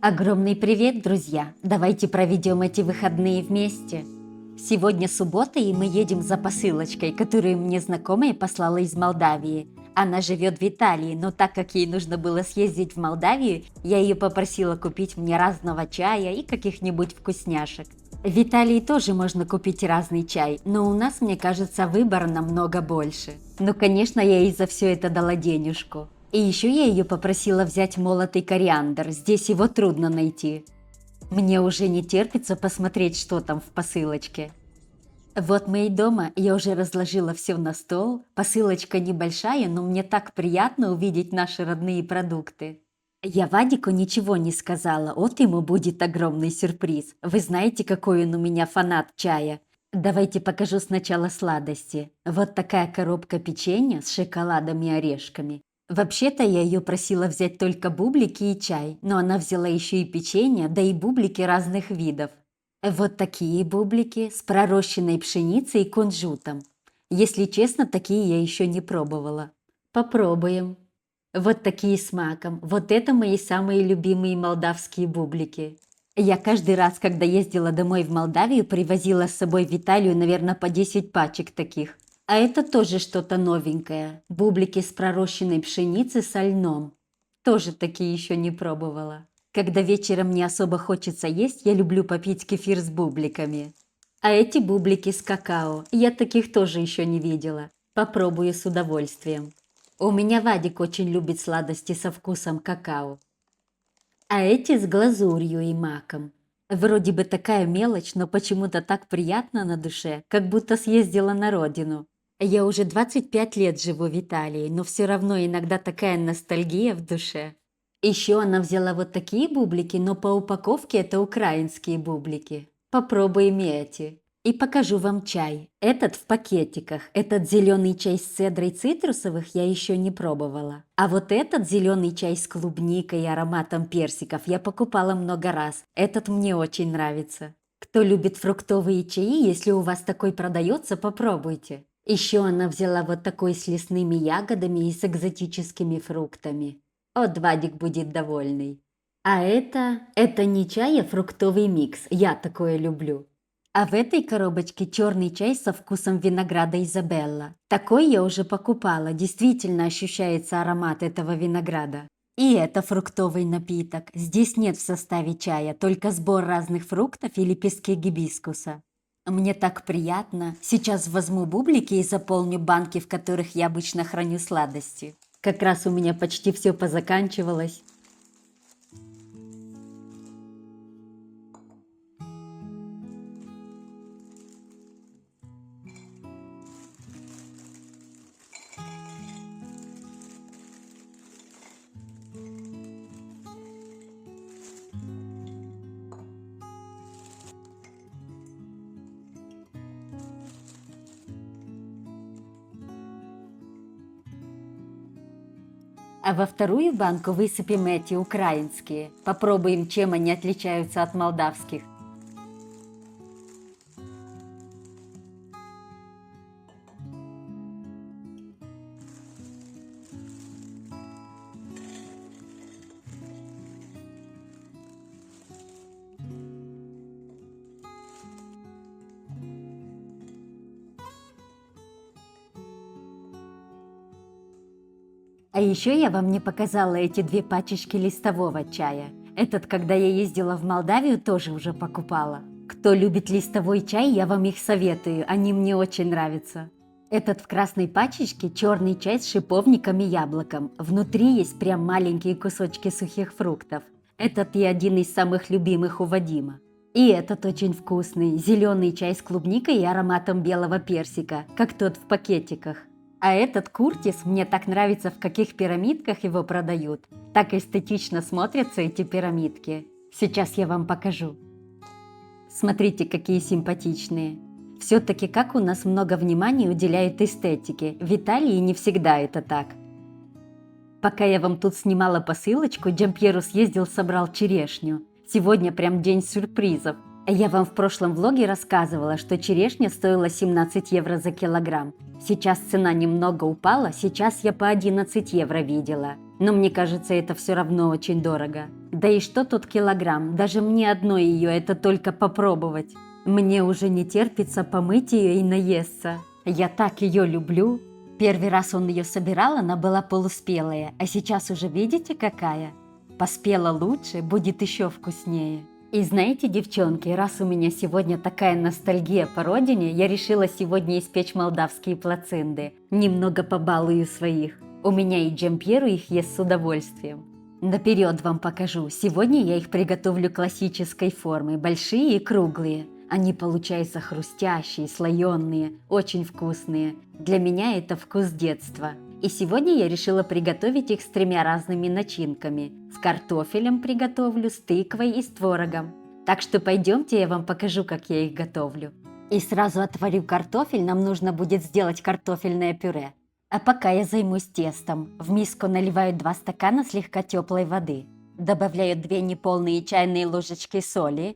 Огромный привет, друзья! Давайте проведем эти выходные вместе. Сегодня суббота, и мы едем за посылочкой, которую мне знакомая послала из Молдавии. Она живет в Италии, но так как ей нужно было съездить в Молдавию, я ее попросила купить мне разного чая и каких-нибудь вкусняшек. В Италии тоже можно купить разный чай, но у нас, мне кажется, выбор намного больше. Ну, конечно, я ей за все это дала денежку. И еще я ее попросила взять молотый кориандр, здесь его трудно найти. Мне уже не терпится посмотреть, что там в посылочке. Вот мы и дома, я уже разложила все на стол. Посылочка небольшая, но мне так приятно увидеть наши родные продукты. Я Вадику ничего не сказала, вот ему будет огромный сюрприз. Вы знаете, какой он у меня фанат чая. Давайте покажу сначала сладости. Вот такая коробка печенья с шоколадом и орешками. Вообще-то я ее просила взять только бублики и чай, но она взяла еще и печенье, да и бублики разных видов. Вот такие бублики с пророщенной пшеницей и кунжутом. Если честно, такие я еще не пробовала. Попробуем. Вот такие с маком. Вот это мои самые любимые молдавские бублики. Я каждый раз, когда ездила домой в Молдавию, привозила с собой в Италию, наверное, по 10 пачек таких. А это тоже что-то новенькое. Бублики с пророщенной пшеницы со льном. Тоже такие еще не пробовала. Когда вечером не особо хочется есть, я люблю попить кефир с бубликами. А эти бублики с какао. Я таких тоже еще не видела. Попробую с удовольствием. У меня Вадик очень любит сладости со вкусом какао. А эти с глазурью и маком. Вроде бы такая мелочь, но почему-то так приятно на душе, как будто съездила на родину. Я уже 25 лет живу в Италии, но все равно иногда такая ностальгия в душе. Еще она взяла вот такие бублики, но по упаковке это украинские бублики. Попробуем и эти. И покажу вам чай. Этот в пакетиках. Этот зеленый чай с цедрой цитрусовых я еще не пробовала. А вот этот зеленый чай с клубникой и ароматом персиков я покупала много раз. Этот мне очень нравится. Кто любит фруктовые чаи, если у вас такой продается, попробуйте. Еще она взяла вот такой с лесными ягодами и с экзотическими фруктами. Вот Вадик будет довольный. А это не чай, а фруктовый микс. Я такое люблю. А в этой коробочке черный чай со вкусом винограда Изабелла. Такой я уже покупала, действительно ощущается аромат этого винограда. И это фруктовый напиток. Здесь нет в составе чая, только сбор разных фруктов и лепестки гибискуса. Мне так приятно. Сейчас возьму бублики и заполню банки, в которых я обычно храню сладости. Как раз у меня почти все позаканчивалось. А во вторую банку высыпем эти украинские. Попробуем, чем они отличаются от молдавских. А еще я вам не показала эти две пачечки листового чая. Этот, когда я ездила в Молдавию, тоже уже покупала. Кто любит листовой чай, я вам их советую, они мне очень нравятся. Этот в красной пачечке черный чай с шиповником и яблоком. Внутри есть прям маленькие кусочки сухих фруктов. Этот и один из самых любимых у Вадима. И этот очень вкусный, зеленый чай с клубникой и ароматом белого персика, как тот в пакетиках. А этот Куртис мне так нравится, в каких пирамидках его продают. Так эстетично смотрятся эти пирамидки. Сейчас я вам покажу. Смотрите, какие симпатичные. Все-таки как у нас много внимания уделяют эстетике. В Италии не всегда это так. Пока я вам тут снимала посылочку, Джампьеру съездил, собрал черешню. Сегодня прям день сюрпризов. Я вам в прошлом влоге рассказывала, что черешня стоила 17 евро за килограмм. Сейчас цена немного упала, сейчас я по 11 евро видела. Но мне кажется, это все равно очень дорого. Да и что тут килограмм? Даже мне одной ее это только попробовать. Мне уже не терпится помыть ее и наесться. Я так ее люблю. Первый раз он ее собирал, она была полуспелая, а сейчас уже видите какая? Поспела лучше, будет еще вкуснее. И знаете, девчонки, раз у меня сегодня такая ностальгия по родине, я решила сегодня испечь молдавские плаценты. Немного побалую своих. У меня и Джампьеру их ест с удовольствием. Наперед вам покажу. Сегодня я их приготовлю классической формы, большие и круглые. Они получаются хрустящие, слоеные, очень вкусные. Для меня это вкус детства. И сегодня я решила приготовить их с 3 разными начинками. С картофелем приготовлю, с тыквой и с творогом. Так что пойдемте, я вам покажу, как я их готовлю. И сразу отварю картофель, нам нужно будет сделать картофельное пюре. А пока я займусь тестом. В миску наливаю 2 стакана слегка теплой воды. Добавляю 2 неполные чайные ложечки соли.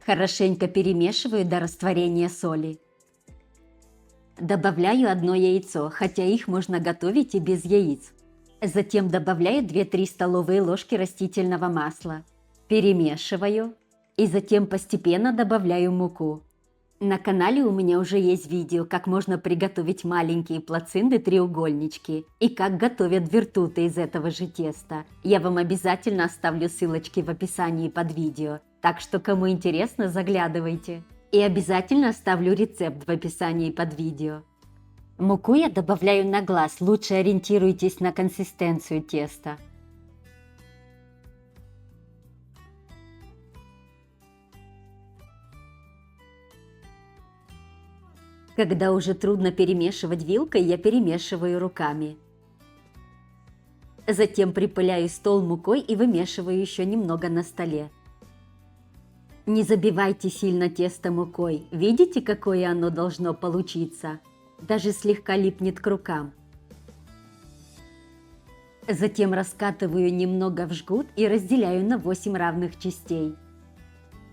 Хорошенько перемешиваю до растворения соли. Добавляю 1 яйцо, хотя их можно готовить и без яиц. Затем добавляю 2-3 столовые ложки растительного масла. Перемешиваю. И затем постепенно добавляю муку. На канале у меня уже есть видео, как можно приготовить маленькие плаценты-треугольнички и как готовят вертуты из этого же теста. Я вам обязательно оставлю ссылочки в описании под видео, так что кому интересно, заглядывайте. И обязательно оставлю рецепт в описании под видео. Муку я добавляю на глаз, лучше ориентируйтесь на консистенцию теста. Когда уже трудно перемешивать вилкой, я перемешиваю руками. Затем припыляю стол мукой и вымешиваю еще немного на столе. Не забивайте сильно тесто мукой. Видите, какое оно должно получиться? Даже слегка липнет к рукам. Затем раскатываю немного в жгут и разделяю на 8 равных частей.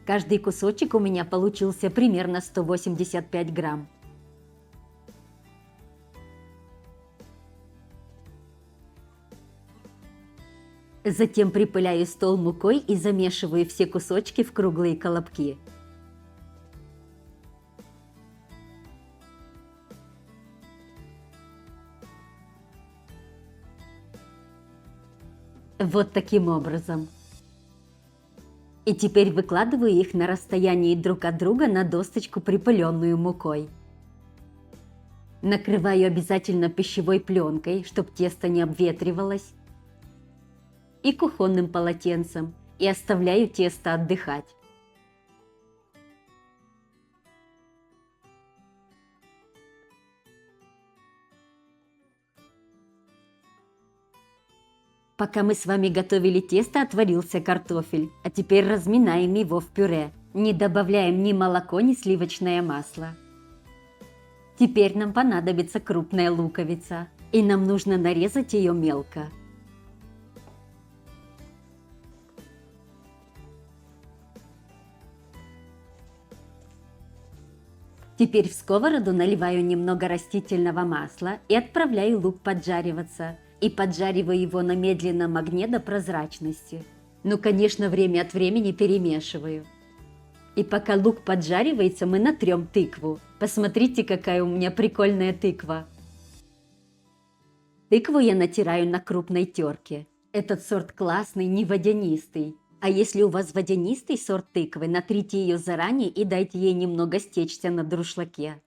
Каждый кусочек у меня получился примерно 185 грамм. Затем припыляю стол мукой и замешиваю все кусочки в круглые колобки. Вот таким образом. И теперь выкладываю их на расстоянии друг от друга на досточку, припыленную мукой. Накрываю обязательно пищевой пленкой, чтобы тесто не обветривалось, и кухонным полотенцем, и оставляю тесто отдыхать. Пока мы с вами готовили тесто, отварился картофель, а теперь разминаем его в пюре. Не добавляем ни молоко, ни сливочное масло. Теперь нам понадобится крупная луковица, и нам нужно нарезать ее мелко. Теперь в сковороду наливаю немного растительного масла и отправляю лук поджариваться. И поджариваю его на медленном огне до прозрачности. Ну, конечно, время от времени перемешиваю. И пока лук поджаривается, мы натрем тыкву. Посмотрите, какая у меня прикольная тыква. Тыкву я натираю на крупной терке. Этот сорт классный, не водянистый. А если у вас водянистый сорт тыквы, натрите ее заранее и дайте ей немного стечься на дуршлаге.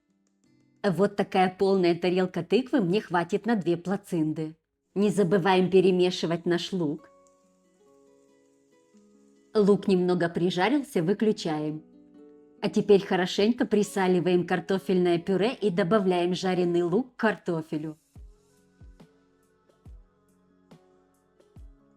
Вот такая полная тарелка тыквы мне хватит на 2 плаценты. Не забываем перемешивать наш лук. Лук немного прижарился, выключаем. А теперь хорошенько присаливаем картофельное пюре и добавляем жареный лук к картофелю.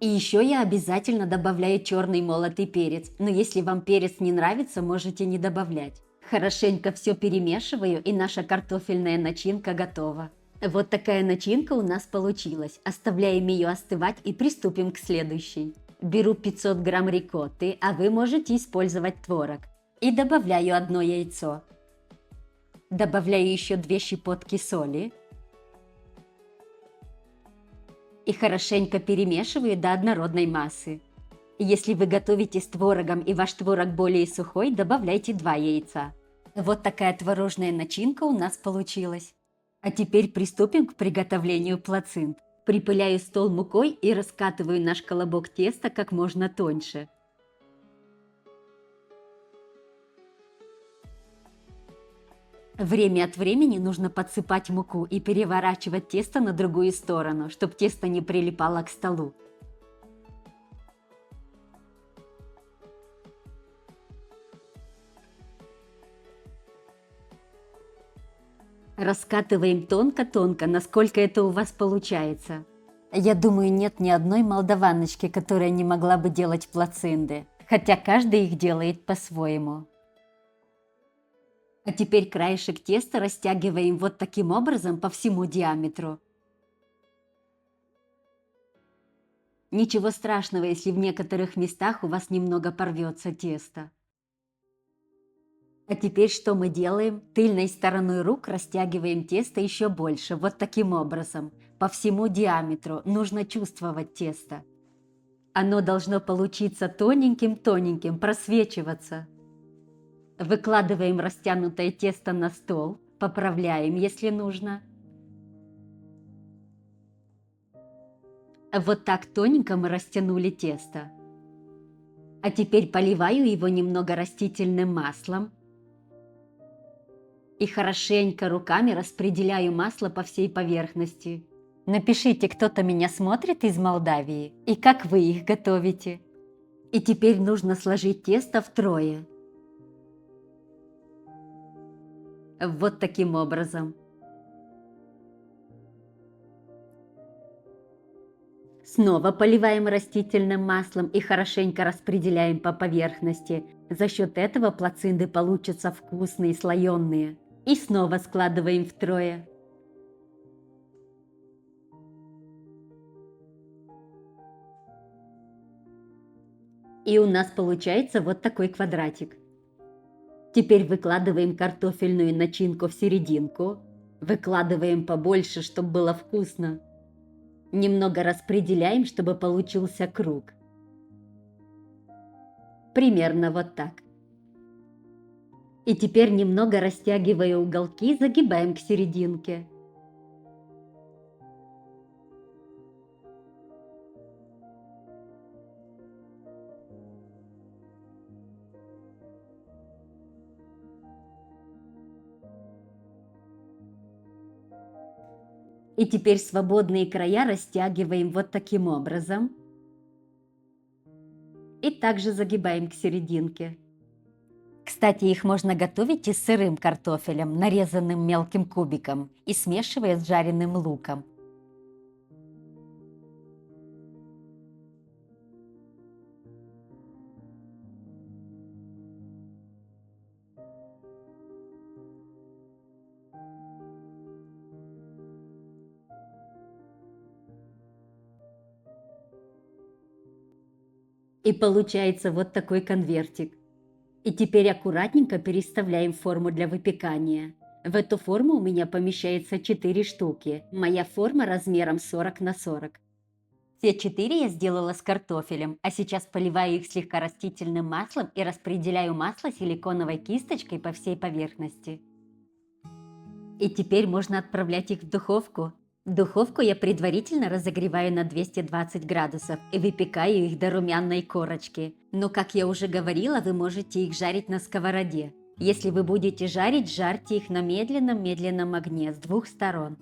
И еще я обязательно добавляю черный молотый перец, но если вам перец не нравится, можете не добавлять. Хорошенько все перемешиваю, и наша картофельная начинка готова. Вот такая начинка у нас получилась. Оставляем ее остывать и приступим к следующей. Беру 500 грамм рикотты, а вы можете использовать творог. И добавляю 1 яйцо. Добавляю еще 2 щепотки соли. И хорошенько перемешиваю до однородной массы. Если вы готовите с творогом и ваш творог более сухой, добавляйте 2 яйца. Вот такая творожная начинка у нас получилась. А теперь приступим к приготовлению плацинт. Припыляю стол мукой и раскатываю наш колобок теста как можно тоньше. Время от времени нужно подсыпать муку и переворачивать тесто на другую сторону, чтобы тесто не прилипало к столу. Раскатываем тонко-тонко, насколько это у вас получается. Я думаю, нет ни одной молдаваночки, которая не могла бы делать плацинты, хотя каждый их делает по-своему. А теперь краешек теста растягиваем вот таким образом по всему диаметру. Ничего страшного, если в некоторых местах у вас немного порвется тесто. А теперь что мы делаем? Тыльной стороной рук растягиваем тесто еще больше, вот таким образом. По всему диаметру нужно чувствовать тесто. Оно должно получиться тоненьким-тоненьким, просвечиваться. Выкладываем растянутое тесто на стол, поправляем, если нужно. Вот так тоненько мы растянули тесто. А теперь поливаю его немного растительным маслом и хорошенько руками распределяю масло по всей поверхности. Напишите, кто-то меня смотрит из Молдавии и как вы их готовите. И теперь нужно сложить тесто втрое. Вот таким образом. Снова поливаем растительным маслом и хорошенько распределяем по поверхности. За счет этого плацинты получатся вкусные, слоеные. И снова складываем втрое. И у нас получается вот такой квадратик. Теперь выкладываем картофельную начинку в серединку. Выкладываем побольше, чтобы было вкусно. Немного распределяем, чтобы получился круг. Примерно вот так. И теперь немного растягивая уголки, загибаем к серединке. И теперь свободные края растягиваем вот таким образом. И также загибаем к серединке. Кстати, их можно готовить и с сырым картофелем, нарезанным мелким кубиком, и смешивая с жареным луком. И получается вот такой конвертик. И теперь аккуратненько переставляем форму для выпекания. В эту форму у меня помещается 4 штуки. Моя форма размером 40 на 40. Все 4 я сделала с картофелем, а сейчас поливаю их слегка растительным маслом и распределяю масло силиконовой кисточкой по всей поверхности. И теперь можно отправлять их в духовку. Духовку я предварительно разогреваю на 220 градусов и выпекаю их до румяной корочки. Но, как я уже говорила, вы можете их жарить на сковороде. Если вы будете жарить, жарьте их на медленном-медленном огне с 2 сторон.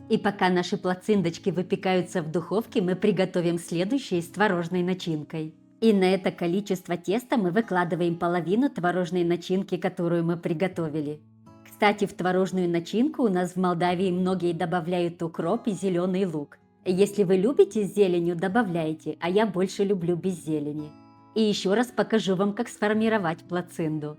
И пока наши плацинточки выпекаются в духовке, мы приготовим следующее с творожной начинкой. И на это количество теста мы выкладываем половину творожной начинки, которую мы приготовили. Кстати, в творожную начинку у нас в Молдавии многие добавляют укроп и зеленый лук. Если вы любите с зеленью, добавляйте, а я больше люблю без зелени. И еще раз покажу вам, как сформировать плацинду.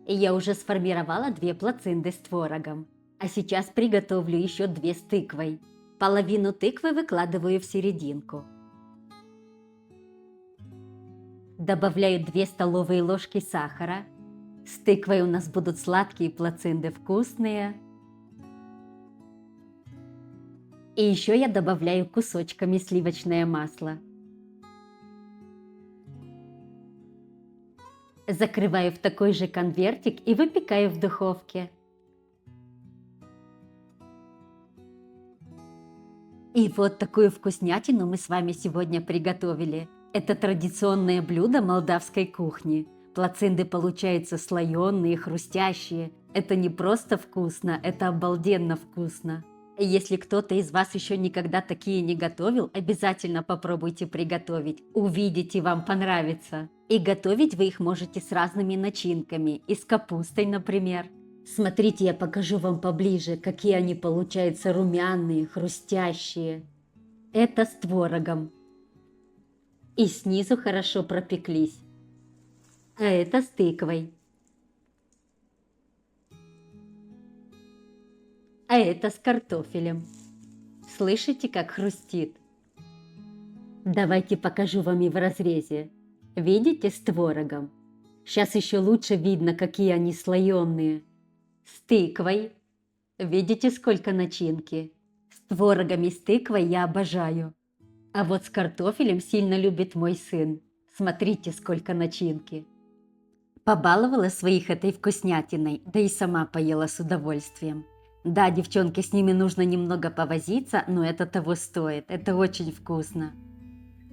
Я уже сформировала 2 плацинды с творогом, а сейчас приготовлю еще 2 с тыквой. Половину тыквы выкладываю в серединку. Добавляю 2 столовые ложки сахара. С тыквой у нас будут сладкие плацинды, вкусные. И еще я добавляю кусочками сливочное масло. Закрываю в такой же конвертик и выпекаю в духовке. И вот такую вкуснятину мы с вами сегодня приготовили. Это традиционное блюдо молдавской кухни. Плацинды получаются слоеные, хрустящие. Это не просто вкусно, это обалденно вкусно. Если кто-то из вас еще никогда такие не готовил, обязательно попробуйте приготовить. Увидите, вам понравится. И готовить вы их можете с разными начинками, и с капустой, например. Смотрите, я покажу вам поближе, какие они получаются румяные, хрустящие. Это с творогом. И снизу хорошо пропеклись. А это с тыквой. А это с картофелем. Слышите, как хрустит? Давайте покажу вам и в разрезе. Видите, с творогом? Сейчас еще лучше видно, какие они слоеные. С тыквой. Видите, сколько начинки? С творогом и с тыквой я обожаю. А вот с картофелем сильно любит мой сын. Смотрите, сколько начинки. Побаловала своих этой вкуснятиной, да и сама поела с удовольствием. Да, девчонки, с ними нужно немного повозиться, но это того стоит. Это очень вкусно.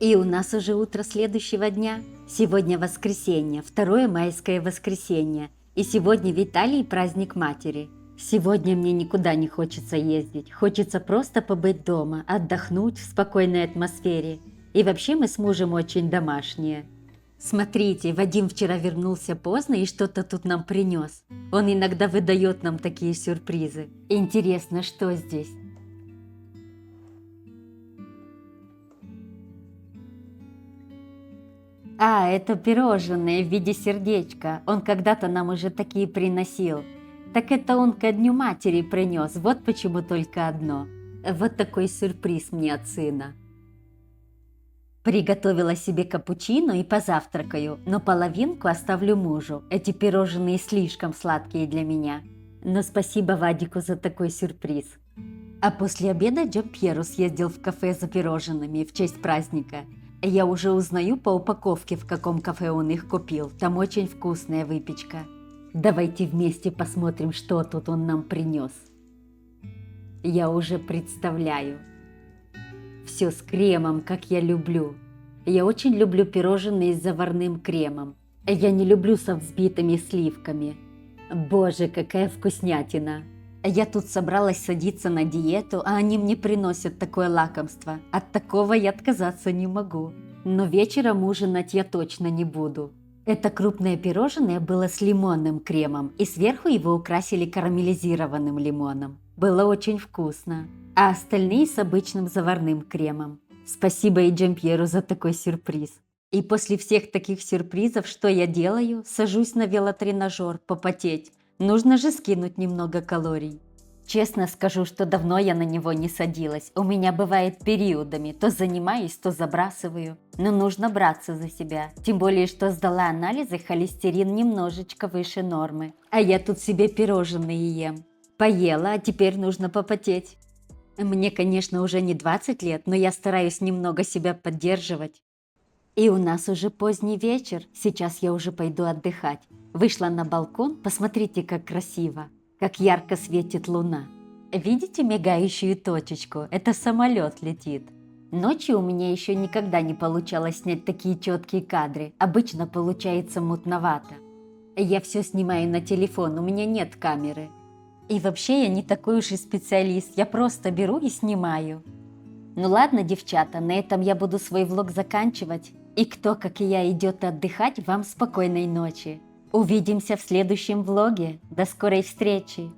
И у нас уже утро следующего дня. Сегодня воскресенье, 2 майское воскресенье. И сегодня в Италии праздник матери. Сегодня мне никуда не хочется ездить. Хочется просто побыть дома, отдохнуть в спокойной атмосфере. И вообще мы с мужем очень домашние. Смотрите, Вадим вчера вернулся поздно и что-то тут нам принес. Он иногда выдает нам такие сюрпризы. Интересно, что здесь? А, это пирожные в виде сердечка. Он когда-то нам уже такие приносил. Так это он ко дню матери принес. Вот почему только одно. Вот такой сюрприз мне от сына. Приготовила себе капучино и позавтракаю, но половинку оставлю мужу. Эти пирожные слишком сладкие для меня. Но спасибо Вадику за такой сюрприз. А после обеда Джампьеро съездил в кафе за пирожными в честь праздника. Я уже узнаю по упаковке, в каком кафе он их купил. Там очень вкусная выпечка. Давайте вместе посмотрим, что тут он нам принес. Я уже представляю. Все с кремом, как я люблю. Я очень люблю пирожные с заварным кремом. Я не люблю со взбитыми сливками. Боже, какая вкуснятина! Я тут собралась садиться на диету, а они мне приносят такое лакомство. От такого я отказаться не могу. Но вечером ужинать я точно не буду. Это крупное пирожное было с лимонным кремом, и сверху его украсили карамелизированным лимоном. Было очень вкусно. А остальные с обычным заварным кремом. Спасибо и Джампьеру за такой сюрприз. И после всех таких сюрпризов, что я делаю? Сажусь на велотренажер попотеть. Нужно же скинуть немного калорий. Честно скажу, что давно я на него не садилась. У меня бывает периодами. То занимаюсь, то забрасываю. Но нужно браться за себя. Тем более, что сдала анализы, холестерин немножечко выше нормы. А я тут себе пирожные ем. Поела, а теперь нужно попотеть. Мне, конечно, уже не 20 лет, но я стараюсь немного себя поддерживать. И у нас уже поздний вечер, сейчас я уже пойду отдыхать. Вышла на балкон, посмотрите, как красиво, как ярко светит луна. Видите мигающую точечку? Это самолет летит. Ночью у меня еще никогда не получалось снять такие четкие кадры, обычно получается мутновато. Я все снимаю на телефон, у меня нет камеры. И вообще я не такой уж и специалист, я просто беру и снимаю. Ну ладно, девчата, на этом я буду свой влог заканчивать. И кто, как и я, идет отдыхать, вам спокойной ночи. Увидимся в следующем влоге. До скорой встречи!